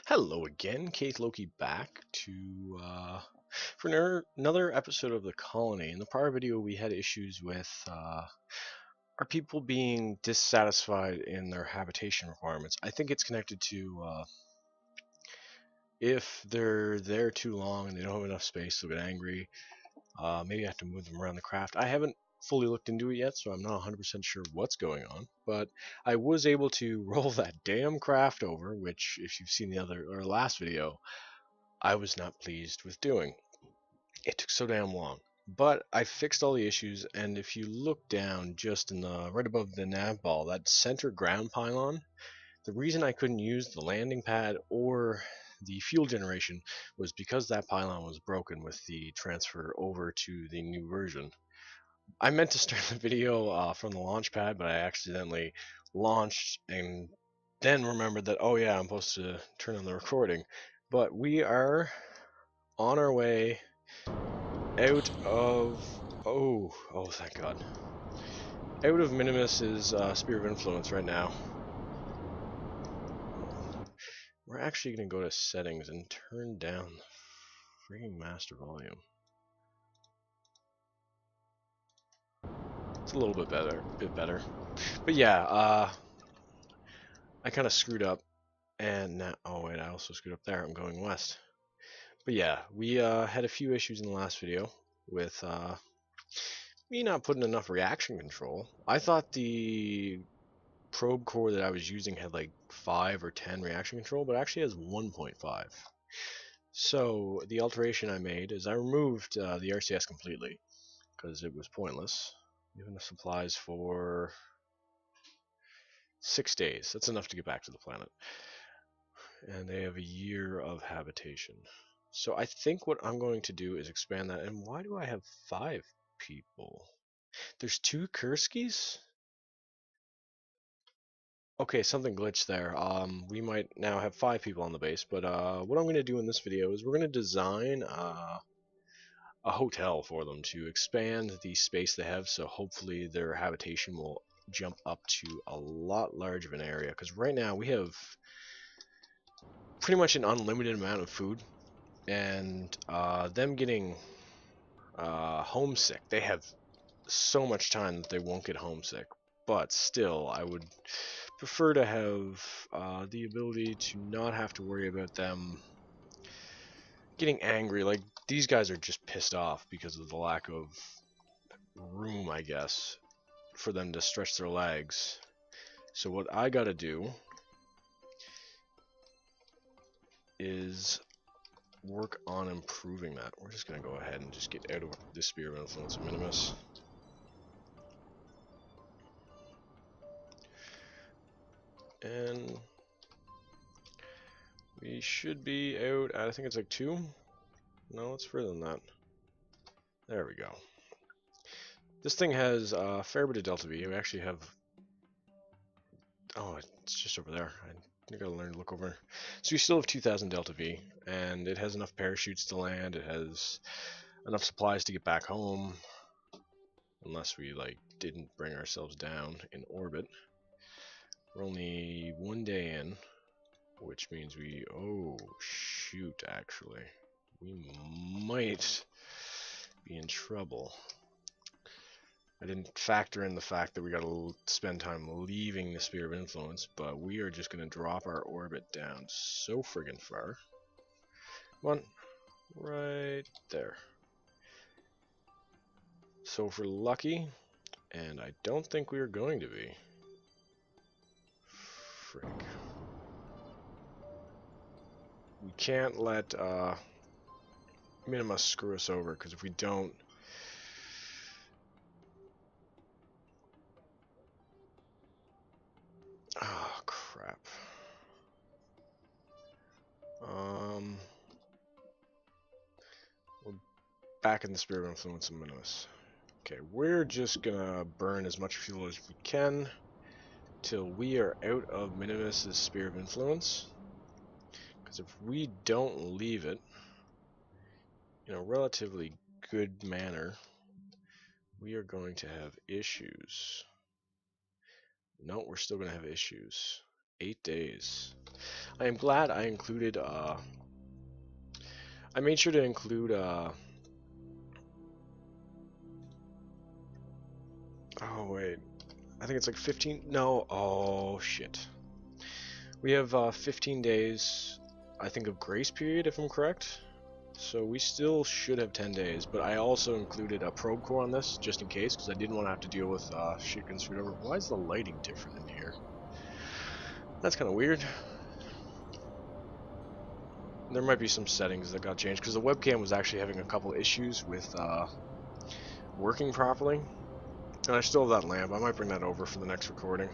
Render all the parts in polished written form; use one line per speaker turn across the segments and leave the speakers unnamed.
Hello again, Keith Loki back to for another episode of the Colony. In the prior video, we had issues with our people being dissatisfied in their habitation requirements. I think it's connected to if they're there too long and they don't have enough space, they'll get angry. Maybe I have to move them around the craft. I haven't fully looked into it yet, so I'm not 100% sure what's going on. But I was able to roll that damn craft over, which, if you've seen the other or last video, I was not pleased with doing. It took so damn long. But I fixed all the issues, and if you look down just in the right above the nav ball, that center ground pylon, the reason I couldn't use the landing pad or the fuel generation was because that pylon was broken with the transfer over to the new version. I meant to start the video from the launch pad, but I accidentally launched and then remembered that, oh yeah, I'm supposed to turn on the recording. But we are on our way out of thank God, out of Minimus's sphere of influence right now. We're actually gonna go to settings and turn down the freaking master volume. It's a little bit better. But yeah, I kind of screwed up, and now, oh wait, I also screwed up there. I'm going west. But yeah, we had a few issues in the last video with me not putting enough reaction control. I thought the probe core that I was using had like 5 or 10 reaction control, but it actually has 1.5. So the alteration I made is I removed the RCS completely because it was pointless. Even the supplies for 6 days. That's enough to get back to the planet. And they have a year of habitation. So I think what I'm going to do is expand that. And why do I have 5 people? There's 2 Kurskis? Okay, something glitched there. We might now have 5 people on the base, but what I'm going to do in this video is we're going to design a hotel for them to expand the space they have, so hopefully their habitation will jump up to a lot larger of an area, because right now we have pretty much an unlimited amount of food, and them getting homesick, they have so much time that they won't get homesick, but still, I would prefer to have the ability to not have to worry about them getting angry. Like, these guys are just pissed off because of the lack of room, I guess, for them to stretch their legs. So what I gotta do is work on improving that. We're just gonna go ahead and just get out of the sphere of influence of Minimus. And we should be out at, I think it's like 2? No, it's further than that. There we go. This thing has a fair bit of delta V. We actually have... Oh, it's just over there. I gotta learn to look over. So we still have 2,000 delta V, and it has enough parachutes to land. It has enough supplies to get back home, unless we like didn't bring ourselves down in orbit. We're only 1 day in, which means we... Oh, shoot, actually. We might be in trouble. I didn't factor in the fact that we gotta spend time leaving the sphere of influence, but we are just gonna drop our orbit down so friggin' far. Come on, right there. So if we're lucky, and I don't think we are going to be. Frick. We can't let Minimus screw us over, because if we don't... Oh, crap. We're back in the sphere of influence of Minimus. Okay, we're just gonna burn as much fuel as we can till we are out of Minimus's sphere of influence. Because if we don't leave it in a relatively good manner, we are going to have issues. No, we're still going to have issues. 8 days. I am glad I included, I made sure to include, oh wait, I think it's like 15, no, oh shit. We have 15 days, I think, of grace period, if I'm correct. So we still should have 10 days, but I also included a probe core on this, just in case, because I didn't want to have to deal with shit getting screwed over. Why is the lighting different in here? That's kind of weird. There might be some settings that got changed, because the webcam was actually having a couple issues with working properly. And I still have that lamp. I might bring that over for the next recording.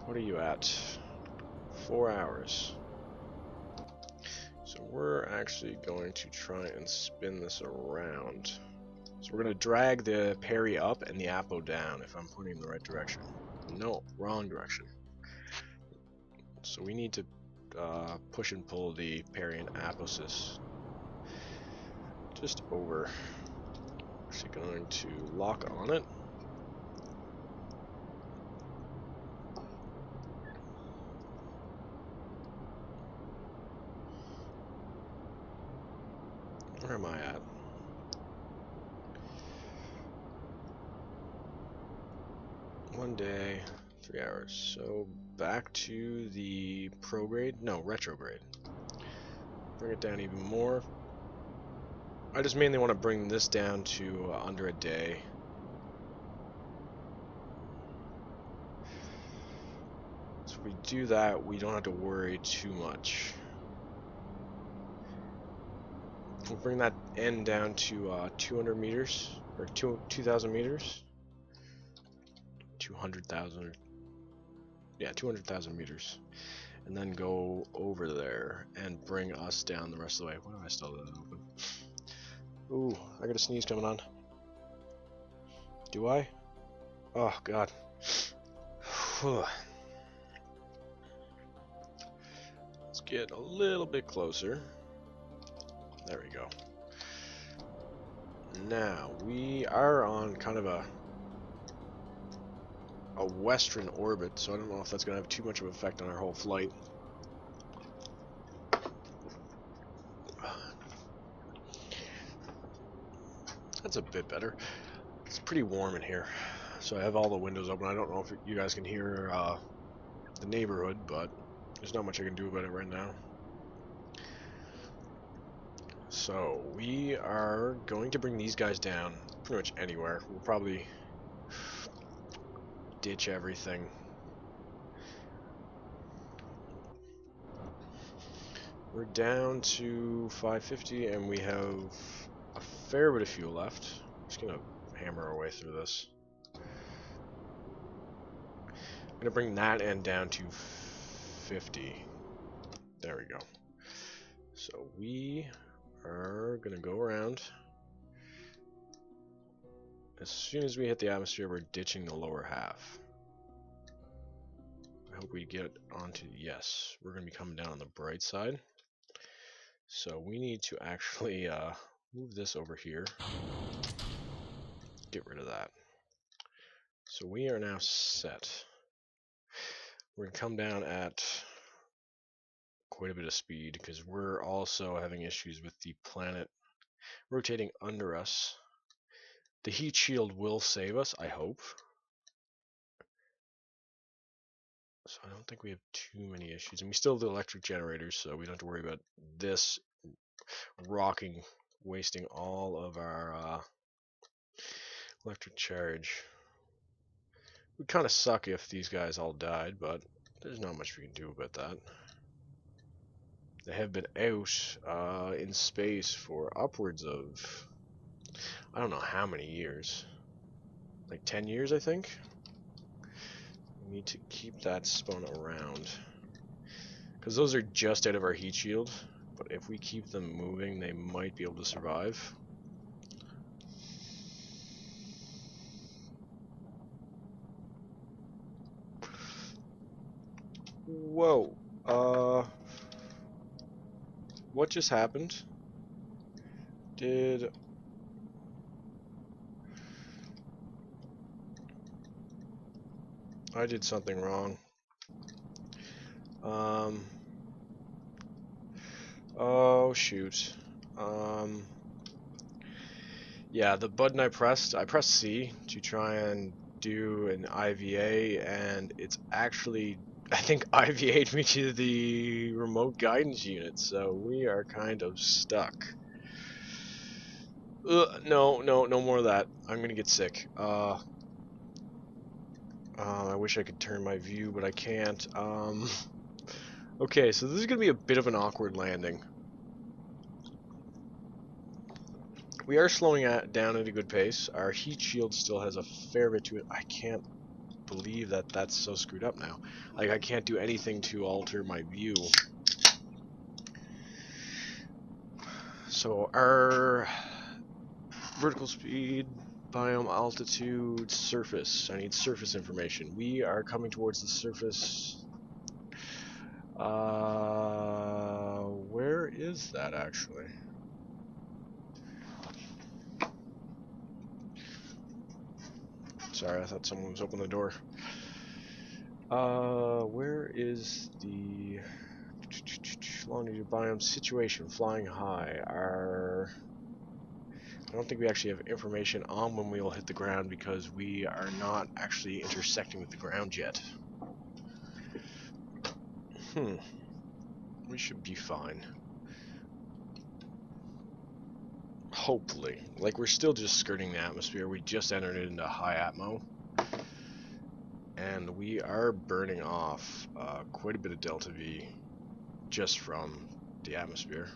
What are you at? 4 hours. So we're actually going to try and spin this around. So we're going to drag the parry up and the apo down if I'm pointing in the right direction. No, wrong direction. So we need to push and pull the parry and aposis just over. Actually going to lock on it. Where am I at? One day, 3 hours. So back to the prograde, no, retrograde. Bring it down even more. I just mainly want to bring this down to under a day. So if we do that, we don't have to worry too much. We'll bring that end down to 200 meters, or 2,000 meters. 200,000, yeah, 200,000 meters. And then go over there and bring us down the rest of the way. Why do I still have that open? Ooh, I got a sneeze coming on. Do I? Oh, God. Let's get a little bit closer. There we go. Now, we are on kind of a western orbit, so I don't know if that's going to have too much of an effect on our whole flight. That's a bit better. It's pretty warm in here, so I have all the windows open. I don't know if you guys can hear the neighborhood, but there's not much I can do about it right now. So we are going to bring these guys down pretty much anywhere. We'll probably ditch everything. We're down to 550 and we have a fair bit of fuel left. I'm just gonna hammer our way through this. I'm gonna bring that end down to 50. There we go. So we are gonna go around. As soon as we hit the atmosphere, we're ditching the lower half. I hope we get onto, yes, we're gonna be coming down on the bright side. So we need to actually move this over here. Get rid of that. So we are now set. We're going to come down at quite a bit of speed because we're also having issues with the planet rotating under us. The heat shield will save us, I hope. So I don't think we have too many issues. And we still have the electric generators, so we don't have to worry about this rocking, wasting all of our electric charge. It would kind of suck if these guys all died, but there's not much we can do about that. They have been out in space for upwards of, I don't know how many years. Like 10 years, I think. We need to keep that spun around. Because those are just out of our heat shield. But if we keep them moving, they might be able to survive. Whoa. What just happened? I did something wrong. Um, oh shoot. Yeah, the button I pressed C to try and do an IVA, and it's actually, I think, IVA'd me to the remote guidance unit, so we are kind of stuck. No, no more of that. I'm gonna get sick. I wish I could turn my view, but I can't. Okay, so this is gonna be a bit of an awkward landing. We are slowing down at a good pace. Our heat shield still has a fair bit to it. I can't believe that that's so screwed up now. Like, I can't do anything to alter my view. So our vertical speed, biome altitude, surface. I need surface information. We are coming towards the surface. Where is that actually? Sorry, I thought someone was opening the door. Where is the longitude biome situation? Flying high. I don't think we actually have information on when we will hit the ground because we are not actually intersecting with the ground yet. We should be fine. Hopefully. Like, we're still just skirting the atmosphere. We just entered it into high atmo. And we are burning off quite a bit of delta V just from the atmosphere.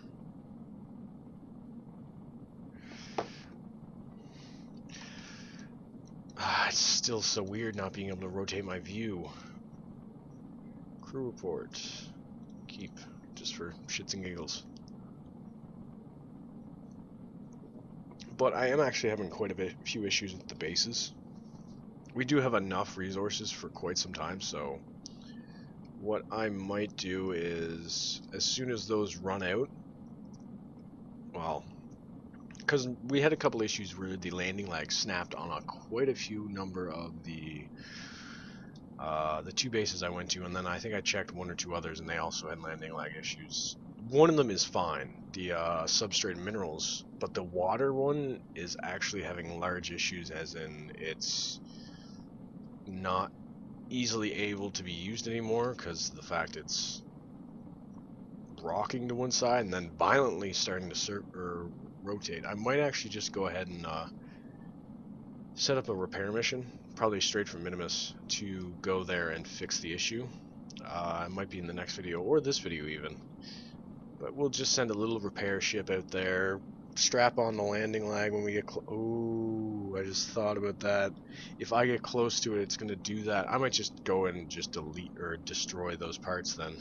It's still so weird not being able to rotate my view. Crew report. Keep, just for shits and giggles. But I am actually having quite a few issues with the bases. We do have enough resources for quite some time, so what I might do is, as soon as those run out, well, because we had a couple issues where the landing lag snapped on quite a few number of the 2 bases I went to, and then I think I checked 1 or 2 others, and they also had landing lag issues. One of them is fine, the substrate minerals, but the water one is actually having large issues, as in it's not easily able to be used anymore because of the fact it's rocking to one side and then violently starting to rotate. I might actually just go ahead and set up a repair mission, probably straight from Minimus, to go there and fix the issue. It might be in the next video or this video even. But we'll just send a little repair ship out there, strap on the landing lag when we get close. Oh, I just thought about that. If I get close to it, it's going to do that. I might just go and just delete or destroy those parts then.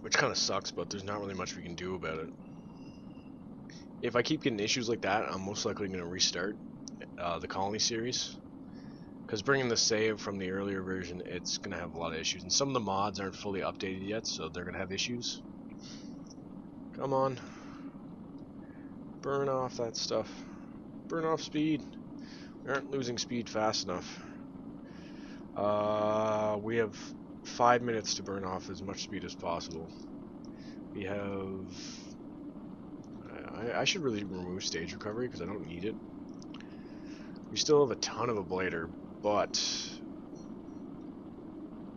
Which kind of sucks, but there's not really much we can do about it. If I keep getting issues like that, I'm most likely going to restart the Colony series. Because bringing the save from the earlier version, it's going to have a lot of issues. And some of the mods aren't fully updated yet, so they're going to have issues. Come on. Burn off that stuff. Burn off speed. We aren't losing speed fast enough. We have 5 minutes to burn off as much speed as possible. We have... I should really remove stage recovery because I don't need it. We still have a ton of ablator, but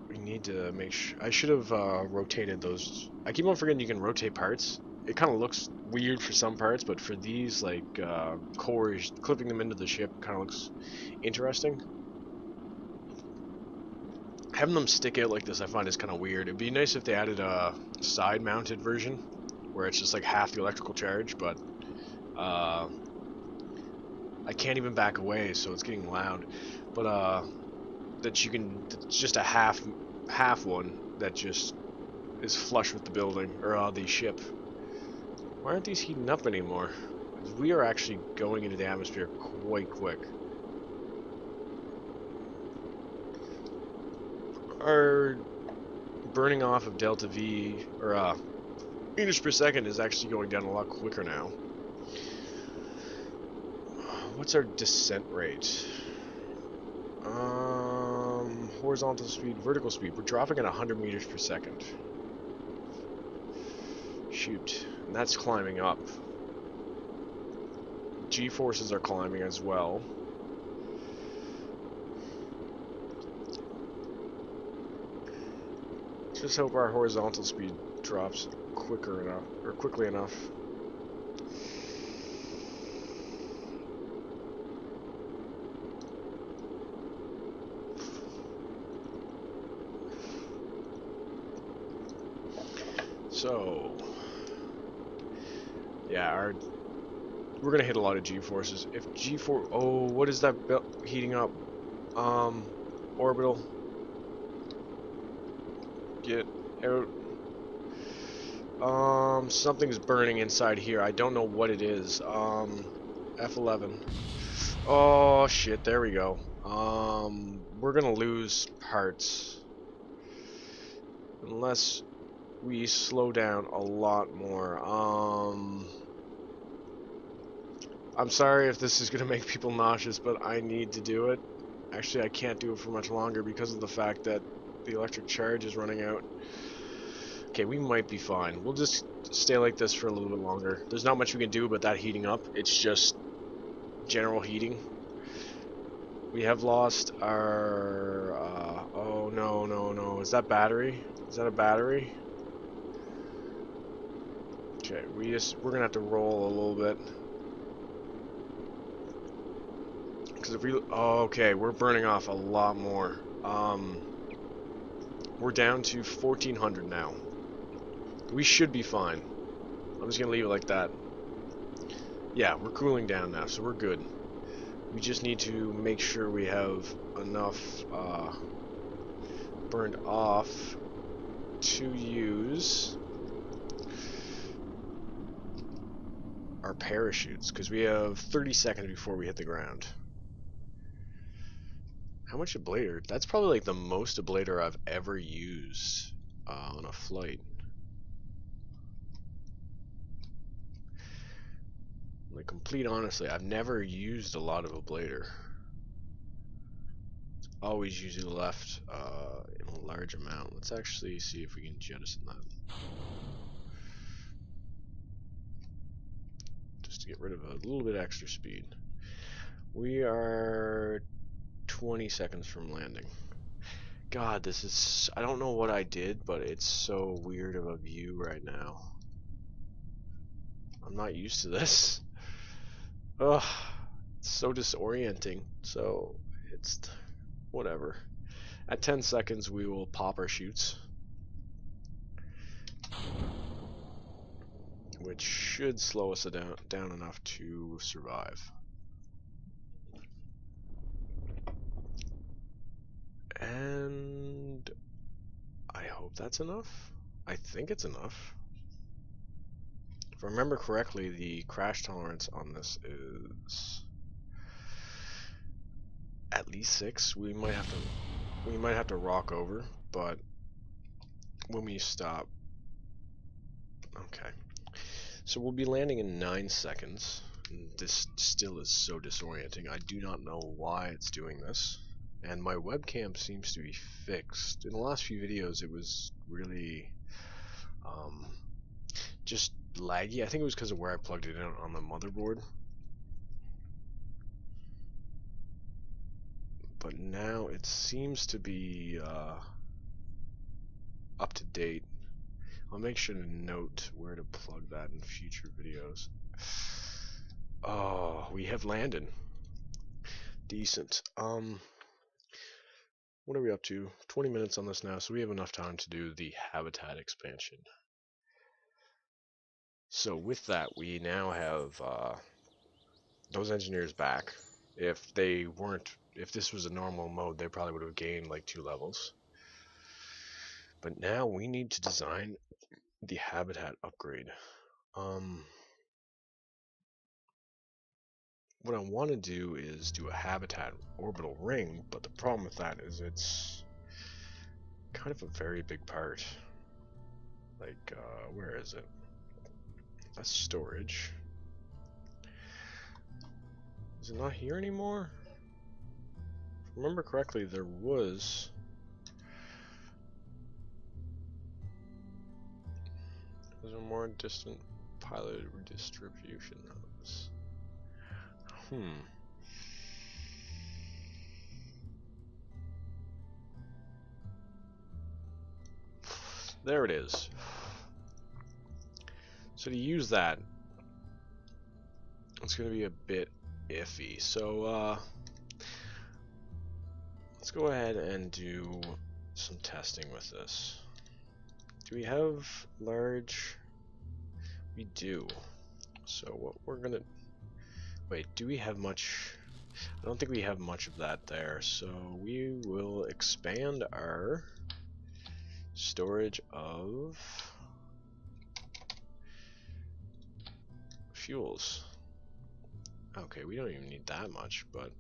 we need to make sure. I should have rotated those. I keep on forgetting you can rotate parts. It kind of looks weird for some parts, but for these, like cores, clipping them into the ship kind of looks interesting. Having them stick out like this, I find is kind of weird. It'd be nice if they added a side-mounted version where it's just like half the electrical charge, but I can't even back away, so it's getting loud. But that you can, it's just a half one that just is flush with the building or the ship. Why aren't these heating up anymore? We are actually going into the atmosphere quite quick. Our burning off of delta V or meters per second is actually going down a lot quicker now. What's our descent rate? horizontal speed, vertical speed. We're dropping at 100 meters per second. Shoot. And that's climbing up. G-forces are climbing as well. Just hope our horizontal speed drops quickly enough. So, yeah, we're gonna hit a lot of G-forces. If G4, oh, what is that heating up? Orbital, get out. Something's burning inside here. I don't know what it is. F11. Oh shit, there we go. We're gonna lose parts unless we slow down a lot more. I'm sorry if this is gonna make people nauseous, but I need to do it. Actually, I can't do it for much longer because of the fact that the electric charge is running out. Okay, we might be fine. We'll just stay like this for a little bit longer. There's not much we can do about that heating up. It's just general heating. We have lost our... oh, no, no, no. Is that battery? Is that a battery? Okay, we're gonna have to roll a little bit. Because if we... oh, okay, we're burning off a lot more. We're down to 1400 now. We should be fine. I'm just gonna leave it like that. Yeah, we're cooling down now, so we're good. We just need to make sure we have enough burned off to use our parachutes, because we have 30 seconds before we hit the ground. How much ablator? That's probably like the most ablator I've ever used on a flight. Like, complete honestly, I've never used a lot of ablator. Always use the left in a large amount. Let's actually see if we can jettison that. Just to get rid of a little bit extra speed. We are 20 seconds from landing. God, this is... I don't know what I did, but it's so weird of a view right now. I'm not used to this. Ugh, it's so disorienting. So, it's... whatever. At 10 seconds, we will pop our chutes. Which should slow us down enough to survive. And... I hope that's enough. I think it's enough. If I remember correctly, the crash tolerance on this is at least 6. We might have to rock over, but when we stop, okay. So we'll be landing in 9 seconds. This still is so disorienting. I do not know why it's doing this. And my webcam seems to be fixed. In the last few videos, it was really just laggy. I think it was because of where I plugged it in on the motherboard. But now it seems to be up to date. I'll make sure to note where to plug that in future videos. Oh, we have landed. Decent. What are we up to? 20 minutes on this now, so we have enough time to do the habitat expansion. So with that, we now have those engineers back. If this was a normal mode, they probably would have gained like 2 levels. But now we need to design the habitat upgrade. What I want to do is do a habitat orbital ring, but the problem with that is it's kind of a very big part. Like, where is it? That's storage. Is it not here anymore? If I remember correctly, there was There's a more distant pilot distribution hubs. There it is. So to use that, it's going to be a bit iffy. So let's go ahead and do some testing with this. Do we have large? We do. So what we're going to... Wait, do we have much? I don't think we have much of that there. So we will expand our storage of fuels. Okay, we don't even need that much, but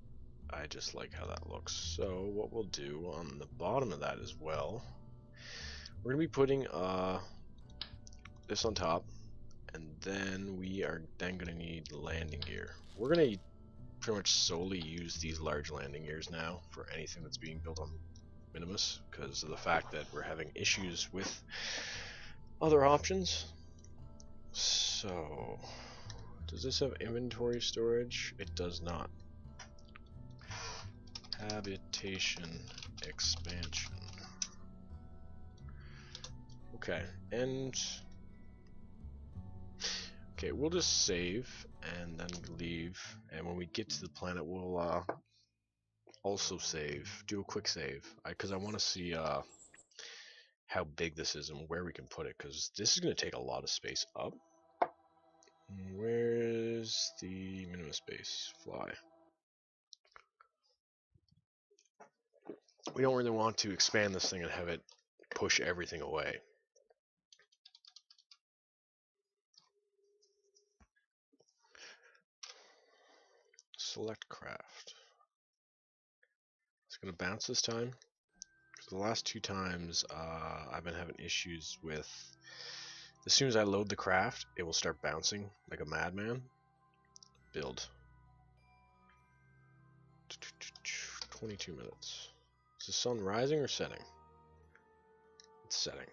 I just like how that looks. So what we'll do on the bottom of that as well, we're gonna be putting this on top, and then we are then gonna need landing gear. We're gonna pretty much solely use these large landing gears now for anything that's being built on Minimus, because of the fact that we're having issues with other options. So does this have inventory storage? It does not. Habitation expansion. Okay, and okay, we'll just save and then leave, and when we get to the planet we'll also save, do a quick save, because I want to see how big this is and where we can put it, because this is going to take a lot of space up. Where's the minimum space? Fly. We don't really want to expand this thing and have it push everything away. Select craft. It's going to bounce this time. The last two times I've been having issues with, as soon as I load the craft, it will start bouncing like a madman. Build. 22 minutes. Is the sun rising or setting? It's setting.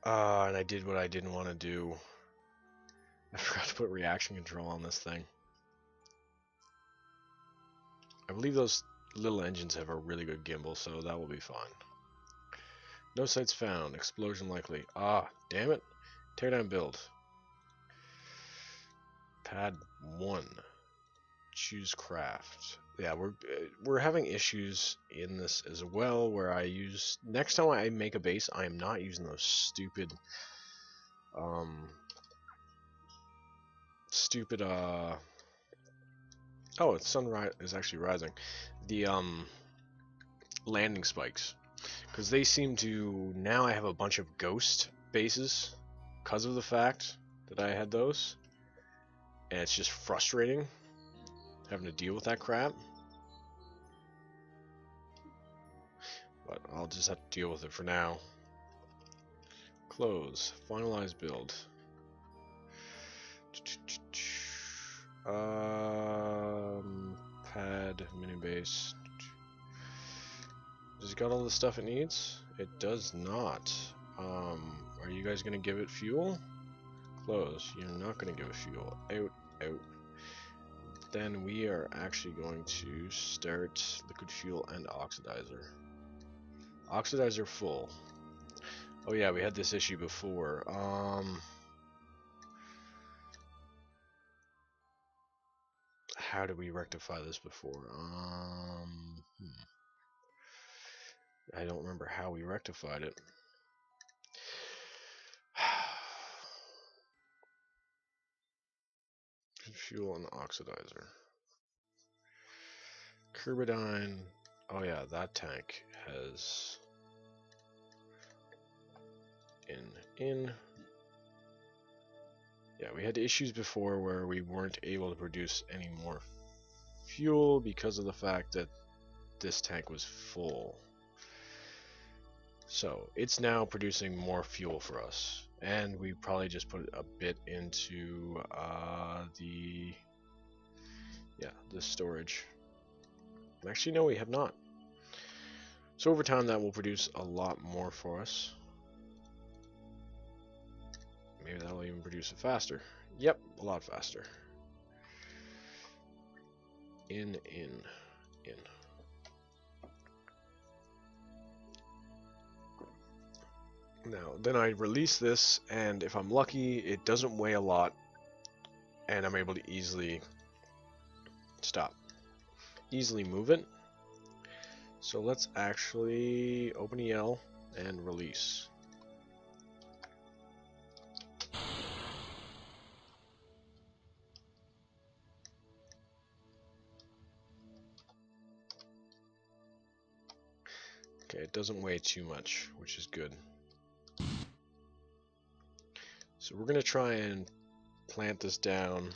And I did what I didn't want to do. I forgot to put reaction control on this thing. I believe those little engines have a really good gimbal, so that will be fine. No sites found. Explosion likely. Ah, damn it. Teardown build. Pad 1. Choose craft. Yeah, we're having issues in this as well, where I use, next time I make a base, I am not using those stupid oh, it's sunrise is actually rising. The landing spikes, because they seem to, now I have a bunch of ghost bases because of the fact that I had those, and it's just frustrating having to deal with that crap. But I'll just have to deal with it for now. Close. Finalize build. Pad mini base. Does it got all the stuff it needs? It does not. Are you guys gonna give it fuel? Close. You're not gonna give it fuel. Out. Out. Then we are actually going to start liquid fuel and oxidizer. Oxidizer full. Oh yeah, we had this issue before. How did we rectify this before? I don't remember how we rectified it. Fuel and oxidizer. Carbidine. Oh yeah, that tank has in. Yeah, we had issues before where we weren't able to produce any more fuel because of the fact that this tank was full. So it's now producing more fuel for us, and we probably just put a bit into the storage. Actually, no, we have not. So over time that will produce a lot more for us. Maybe that'll even produce it faster. Yep, a lot faster. In. Now, then I release this, and if I'm lucky, it doesn't weigh a lot, and I'm able to easily stop. Easily move it. So let's actually open EL and release. Okay, it doesn't weigh too much, which is good. So we're going to try and plant this down.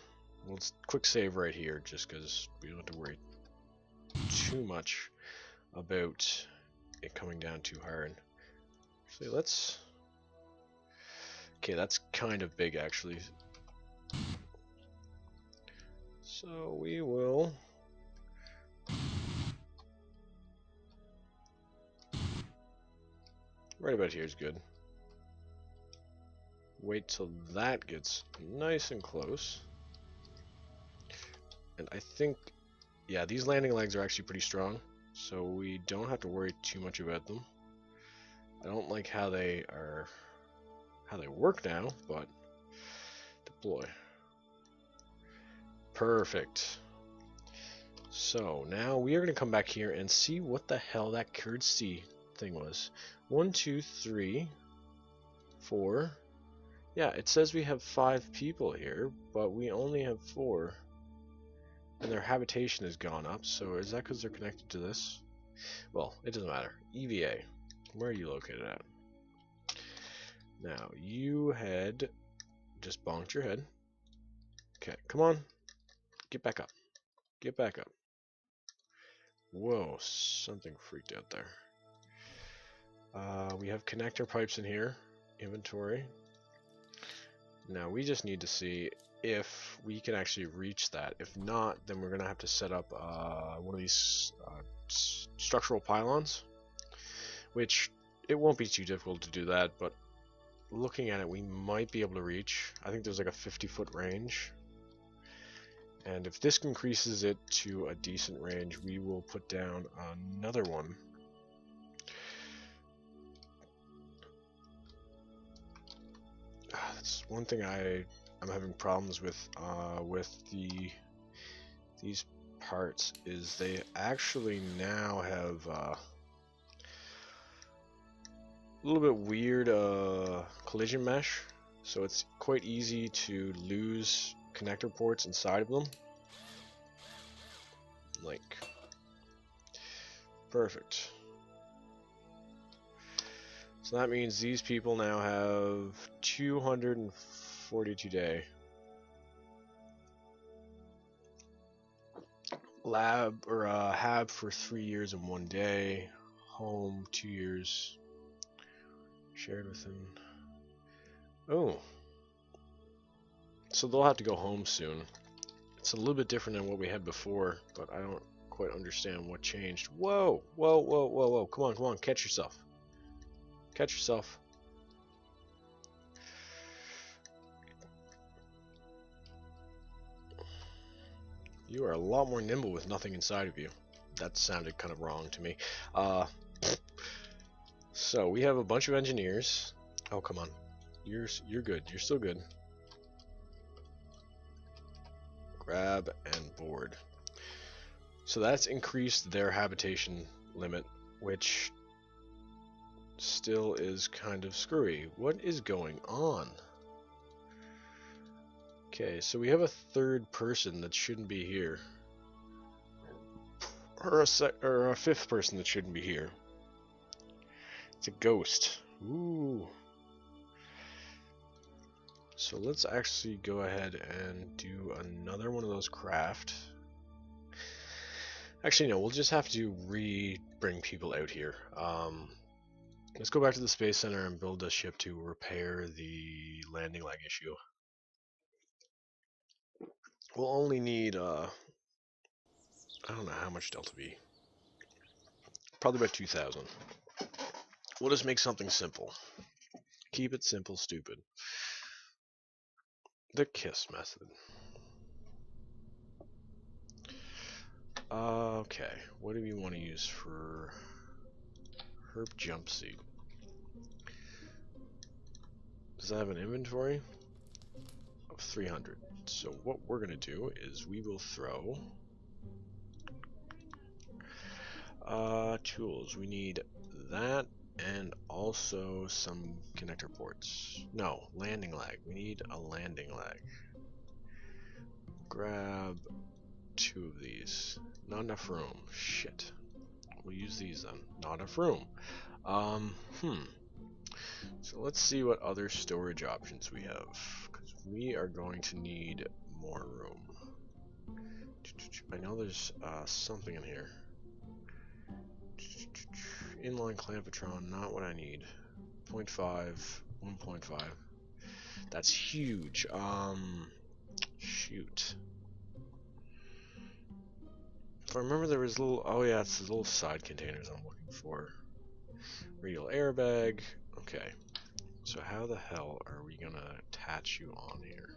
Well, let's quick save right here, just because we don't have to worry too much about it coming down too hard. Actually, let's... Okay, that's kind of big, actually. So we will... Right about here is good. Wait till that gets nice and close. And I think, yeah, these landing legs are actually pretty strong, so we don't have to worry too much about them. I don't like how they work now, but deploy. Perfect. So now we are going to come back here and see what the hell that curd C thing was. 1, 2, 3, 4. Yeah, it says we have 5 people here, but we only have 4. And their habitation has gone up, so is that because they're connected to this? Well, it doesn't matter. EVA, where are you located at? Now, you had just bonked your head. Okay, come on. Get back up. Get back up. Whoa, something freaked out there. We have connector pipes in here. Inventory. Now, we just need to see if we can actually reach that. If not, then we're going to have to set up one of these structural pylons, which it won't be too difficult to do that, but looking at it, we might be able to reach. I think there's like a 50-foot range. And if this increases it to a decent range, we will put down another one. That's one thing I'm having problems with these parts is they actually now have a little bit weird collision mesh, so it's quite easy to lose connector ports inside of them. Like, perfect. So that means these people now have 242 day. Lab or hab for 3 years and 1 day. Home 2 years. Shared within. Oh. So they'll have to go home soon. It's a little bit different than what we had before, but I don't quite understand what changed. Whoa! Whoa, whoa, whoa, whoa. Come on, come on. Catch yourself. Catch yourself. You are a lot more nimble with nothing inside of you. That sounded kind of wrong to me. So we have a bunch of engineers. Oh, come on. You're good. You're still good. Grab and board. So that's increased their habitation limit, which still is kind of screwy. What is going on? Okay, so we have a third person that shouldn't be here. Or a fifth person that shouldn't be here. It's a ghost. Ooh. So let's actually go ahead and do another one of those craft. Actually, no, we'll just have to bring people out here. Let's go back to the Space Center and build a ship to repair the landing leg issue. We'll only need, I don't know how much Delta V. Probably about 2,000. We'll just make something simple. Keep it simple, stupid. The KISS method. Okay, what do we want to use for herb jump seed? Does that have an inventory of 300? So what we're going to do is we will throw tools. We need that and also some connector ports. No, landing lag. We need a landing lag. Grab 2 of these. Not enough room. Shit. We'll use these then. Not enough room. So let's see what other storage options we have, because we are going to need more room. I know there's something in here. Inline clampetron, not what I need. 0.5, 1.5. That's huge. Shoot. If I remember, there was little. Oh yeah, it's the little side containers I'm looking for. Radial airbag. Okay. So how the hell are we gonna attach you on here?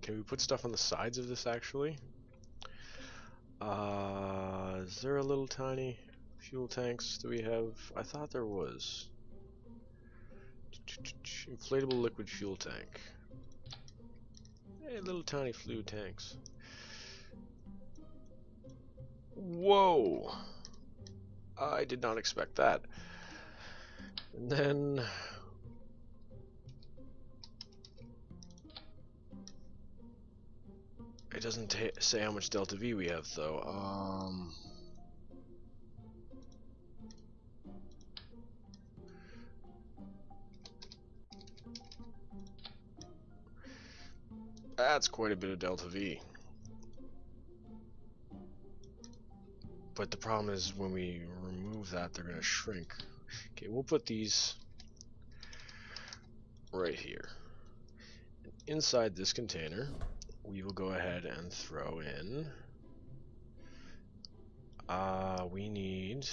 Can we put stuff on the sides of this actually? Is there a little tiny fuel tanks that we have? I thought there was. Inflatable liquid fuel tank. Hey, little tiny fuel tanks. Whoa! I did not expect that. And then it doesn't say how much delta V we have though. That's quite a bit of delta V. But the problem is when we remove that, they're gonna shrink. Okay, we'll put these right here. Inside this container, we will go ahead and throw in, we need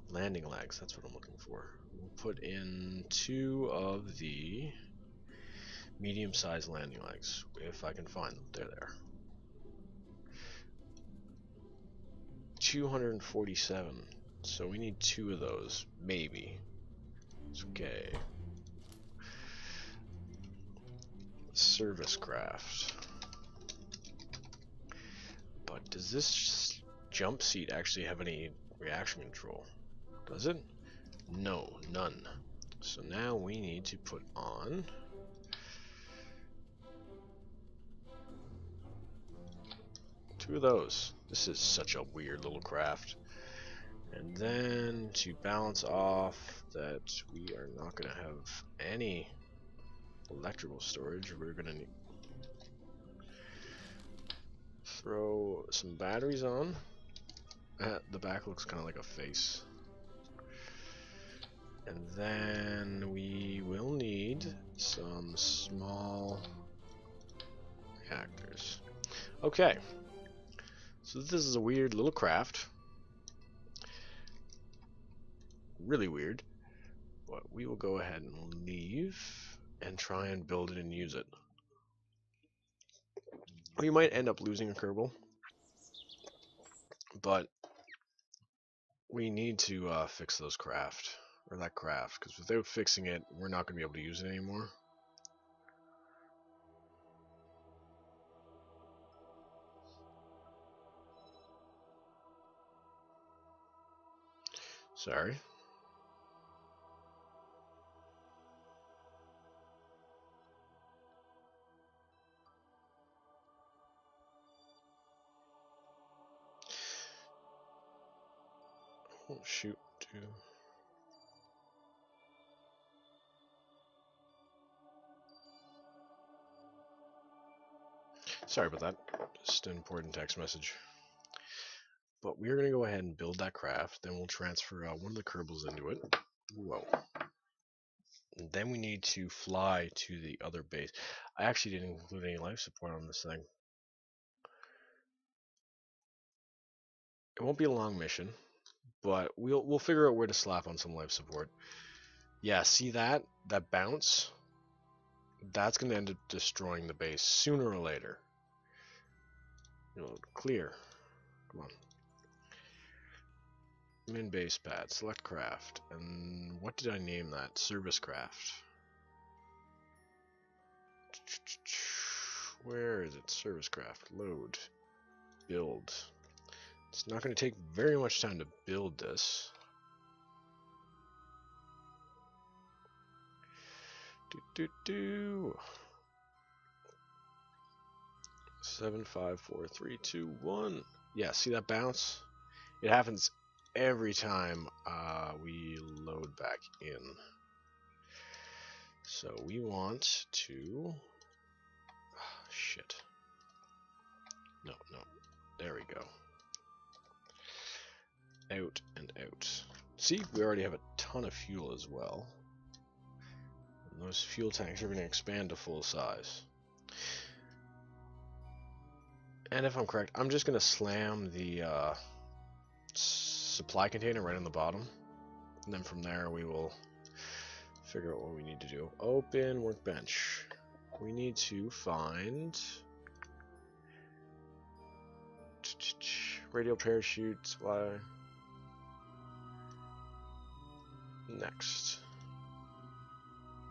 landing lags, that's what I'm looking for. We'll put in 2 of the medium-sized landing lags, if I can find them. There they are. 247, so we need 2 of those, maybe. It's okay. Service craft. But does this jump seat actually have any reaction control? Does it? No, none. So now we need to put on two of those. This is such a weird little craft. And then to balance off that we are not going to have any electrical storage, we're going to need throw some batteries on. The back looks kind of like a face. And then we will need some small reactors. Okay, so this is a weird little craft. Really weird. But we will go ahead and leave and try and build it and use it. We might end up losing a Kerbal, but we need to fix those craft, or that craft, because without fixing it, we're not going to be able to use it anymore. Sorry. Oh, shoot, dude. Sorry about that. Just an important text message. But we're going to go ahead and build that craft. Then we'll transfer one of the Kerbals into it. Whoa. And then we need to fly to the other base. I actually didn't include any life support on this thing. It won't be a long mission, but we'll figure out where to slap on some life support. Yeah, see that bounce? That's gonna end up destroying the base sooner or later. Clear. Come on. Min base pad, select craft, and what did I name that? Service craft. Where is it? Service craft. Load. Build. It's not going to take very much time to build this. 7, 5, 4, 3, 2, 1. Yeah, see that bounce? It happens every time we load back in. So we want to... shit. No. There we go. Out and out. See, we already have a ton of fuel as well. And those fuel tanks are going to expand to full size. And if I'm correct, I'm just going to slam the supply container right on the bottom. And then from there we will figure out what we need to do. Open workbench. We need to find... radial parachute supply. Next.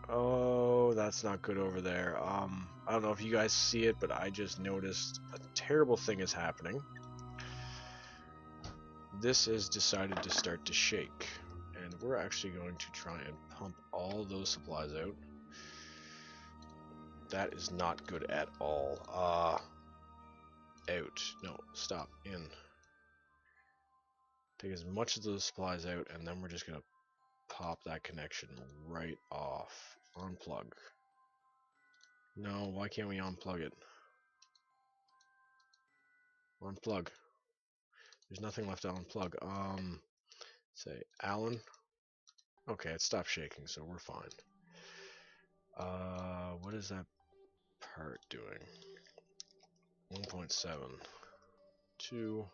Oh, that's not good over there. I don't know if you guys see it, but I just noticed a terrible thing is happening. This has decided to start to shake, and we're actually going to try and pump all those supplies out. That is not good at all. Out. No, stop. In. Take as much of those supplies out, and then we're just going to pop that connection right off. Unplug. No, why can't we unplug it? Unplug. There's nothing left to unplug. Say, Alan. Okay, it stopped shaking, so we're fine. What is that part doing? 1.7. 2.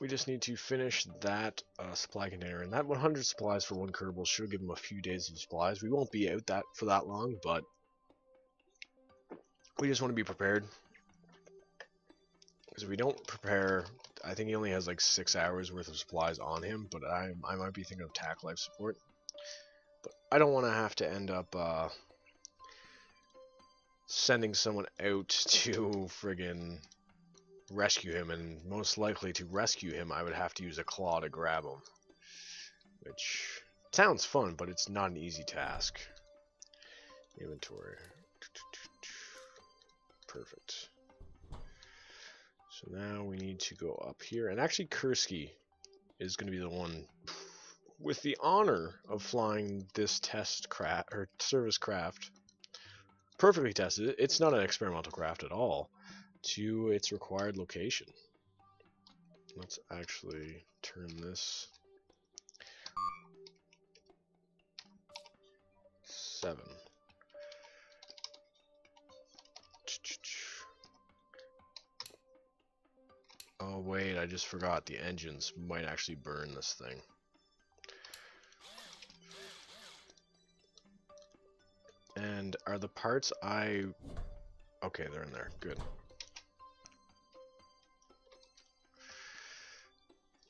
We just need to finish that supply container, and that 100 supplies for one Kerbal should give them a few days of supplies. We won't be out for that long, but we just want to be prepared. Because if we don't prepare, I think he only has like 6 hours worth of supplies on him, but I might be thinking of tac life support. But I don't want to have to end up sending someone out to friggin' rescue him, and most likely to rescue him I would have to use a claw to grab him, which sounds fun, but it's not an easy task. Inventory. Perfect. So now we need to go up here, and actually Kursky is going to be the one with the honor of flying this test craft or service craft, perfectly tested. It's not an experimental craft at all, to its required location. Let's actually turn this 7. Oh wait, I just forgot the engines might actually burn this thing. And are the parts okay, they're in there. Good.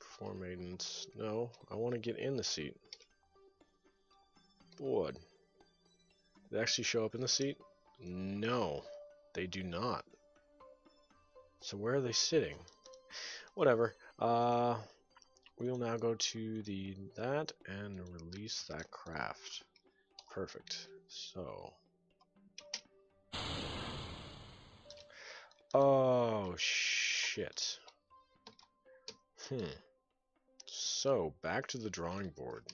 Perform maintenance. No, I want to get in the seat. Board. They actually show up in the seat? No, they do not. So where are they sitting? Whatever. We'll now go to that and release that craft. Perfect. So. Oh shit. So back to the drawing board.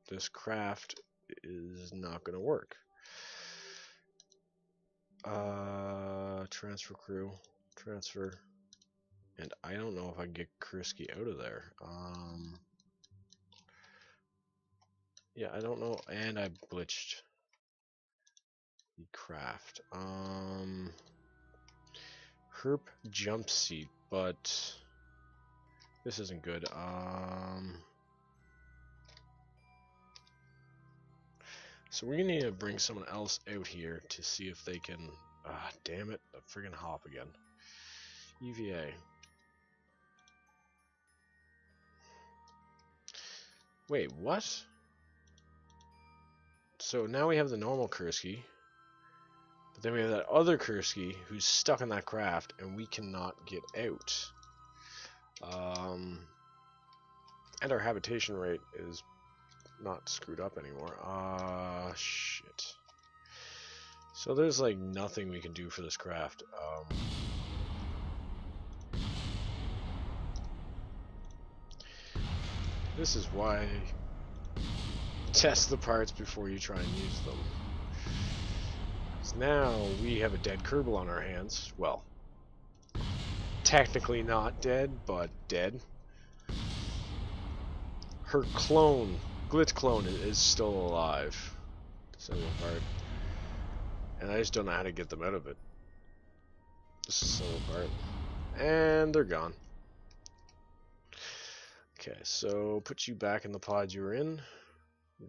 This craft is not gonna work. Transfer crew. Transfer. And I don't know if I can get Kursky out of there. Yeah, I don't know, and I glitched the craft. Herp jump seat, but this isn't good. So we're gonna need to bring someone else out here to see if they can. Ah, damn it! A friggin' hop again. EVA. Wait, what? So now we have the normal Kursky, but then we have that other Kursky who's stuck in that craft, and we cannot get out. And our habitation rate is not screwed up anymore. Shit. So there's like nothing we can do for this craft. This is why test the parts before you try and use them. So now we have a dead Kerbal on our hands. Well, technically not dead, but dead. Her clone, Glitch clone, is still alive. Single part. And I just don't know how to get them out of it. Just a single part. And they're gone. Okay, so put you back in the pod you were in.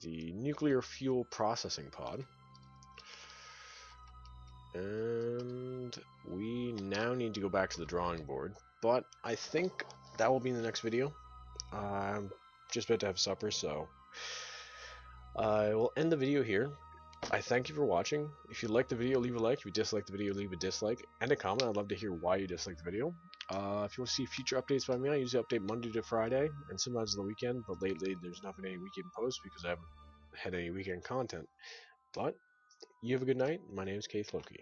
The nuclear fuel processing pod. And we now need to go back to the drawing board. But I think that will be in the next video. I'm just about to have supper, so I will end the video here. I thank you for watching. If you liked the video, leave a like. If you disliked the video, leave a dislike and a comment. I'd love to hear why you disliked the video. If you want to see future updates by me, I usually update Monday to Friday and sometimes on the weekend, but lately there's not been any weekend posts because I haven't had any weekend content. But you have a good night. My name is Keith Loki.